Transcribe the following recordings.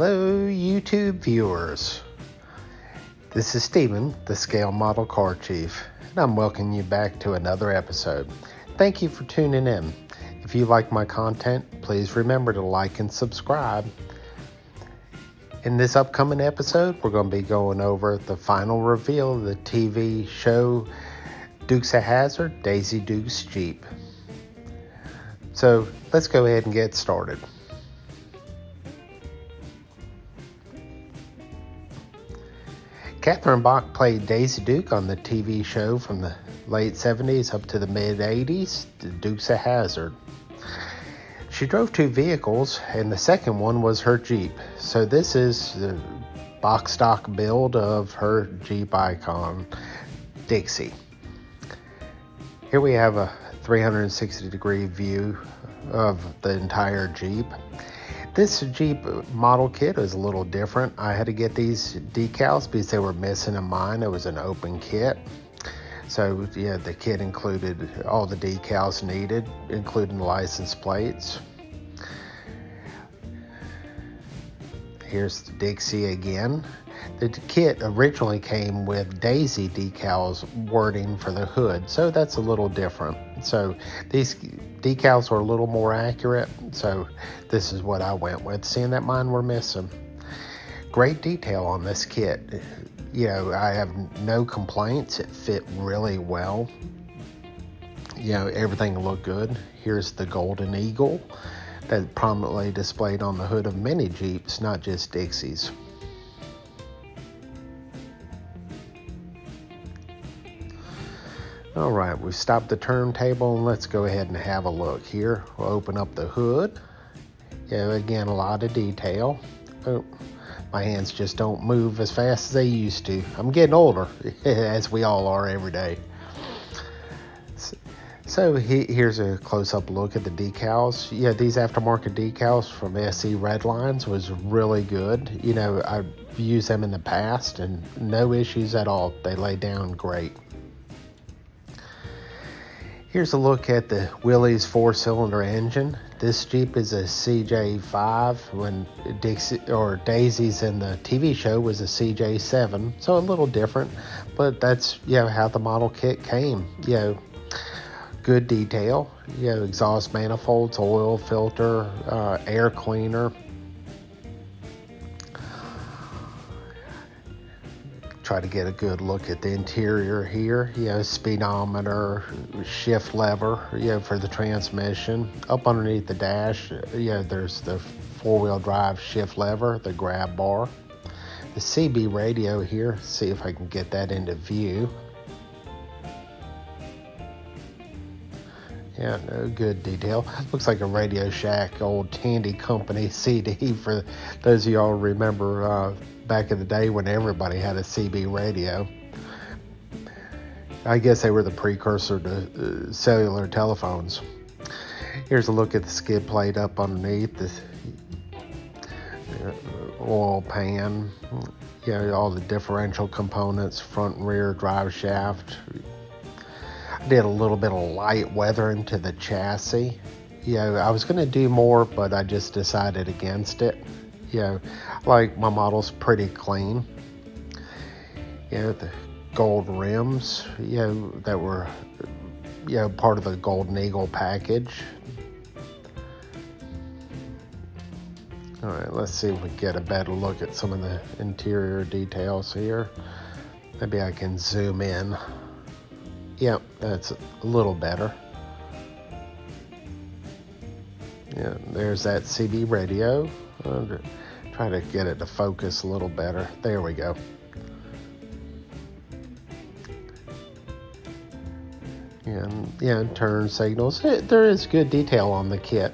Hello, YouTube viewers. This is Stephen, the Scale Model Car Chief, and I'm welcoming you back to another episode. Thank you for tuning in. If you like my content, please remember to like and subscribe. In this upcoming episode, we're going to be going over the final reveal of the TV show Dukes of Hazzard, Daisy Duke's Jeep. So let's go ahead and get started. Catherine Bach played Daisy Duke on the TV show from the late 70s up to the mid 80s, the Dukes of Hazzard. She drove two vehicles, and the second one was her Jeep. So this is the box stock build of her Jeep icon, Dixie. Here we have a 360-degree view of the entire Jeep. This Jeep model kit is a little different. I had to get these decals because they were missing in mine. It was an open kit. So yeah, the kit included all the decals needed, including the license plates. Here's the Dixie again. The kit originally came with Daisy decals wording for the hood, so that's a little different. So these decals are a little more accurate, so this is what I went with, seeing that mine were missing. Great detail on this kit. You know, I have no complaints. It fit really well. You know, everything looked good. Here's the Golden Eagle that's prominently displayed on the hood of many Jeeps, not just Dixies. All right, we've stopped the turntable and let's go ahead and have a look here. We'll open up the hood. Yeah, again, a lot of detail. Oh, my hands just don't move as fast as they used to. I'm getting older, as we all are every day. So here's a close-up look at the decals. Yeah, these aftermarket decals from SE Redlines was really good. You know, I've used them in the past and no issues at all. They lay down great. Here's a look at the Willys 4-cylinder engine. This Jeep is a CJ5 when Daisy's in the TV show was a CJ7, so a little different, but that's how the model kit came. Good detail. Exhaust manifolds, oil filter, air cleaner. Try to get a good look at the interior here. Speedometer, shift lever, for the transmission. Up underneath the dash, there's the four-wheel drive shift lever, the grab bar. The CB radio here, see if I can get that into view. Yeah, no good detail. Looks like a Radio Shack old Tandy Company CD for those of y'all remember back in the day when everybody had a CB radio. I guess they were the precursor to cellular telephones. Here's a look at the skid plate up underneath, the oil pan, all the differential components, front and rear drive shaft. I did a little bit of light weathering to the chassis. I was going to do more, but I just decided against it. Like my model's pretty clean. The gold rims, that were, part of the Golden Eagle package. All right, let's see if we get a better look at some of the interior details here. Maybe I can zoom in. Yep, that's a little better. There's that CB radio. Try to get it to focus a little better. There we go. Turn signals. There is good detail on the kit.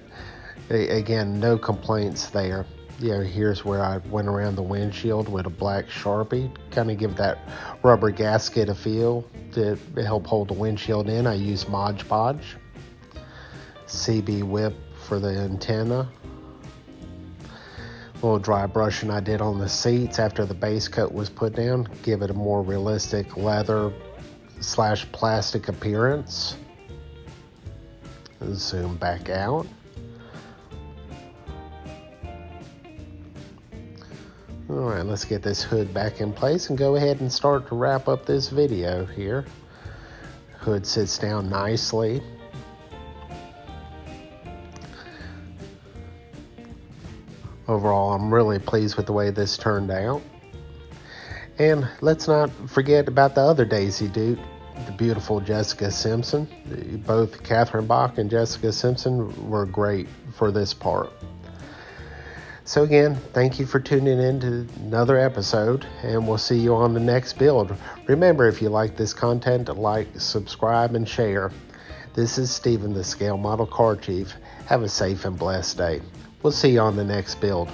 Again, no complaints there. Here's where I went around the windshield with a black Sharpie, kind of give that rubber gasket a feel to help hold the windshield in. I use Mod Podge. CB whip for the antenna. A little dry brushing I did on the seats after the base coat was put down, give it a more realistic leather / plastic appearance. Zoom back out. Alright, let's get this hood back in place and go ahead and start to wrap up this video here. Hood sits down nicely. Overall, I'm really pleased with the way this turned out. And let's not forget about the other Daisy Duke, the beautiful Jessica Simpson. Both Catherine Bach and Jessica Simpson were great for this part. So again, thank you for tuning in to another episode, and we'll see you on the next build. Remember, if you like this content, to like, subscribe, and share. This is Stephen, the Scale Model Car Chief. Have a safe and blessed day. We'll see you on the next build.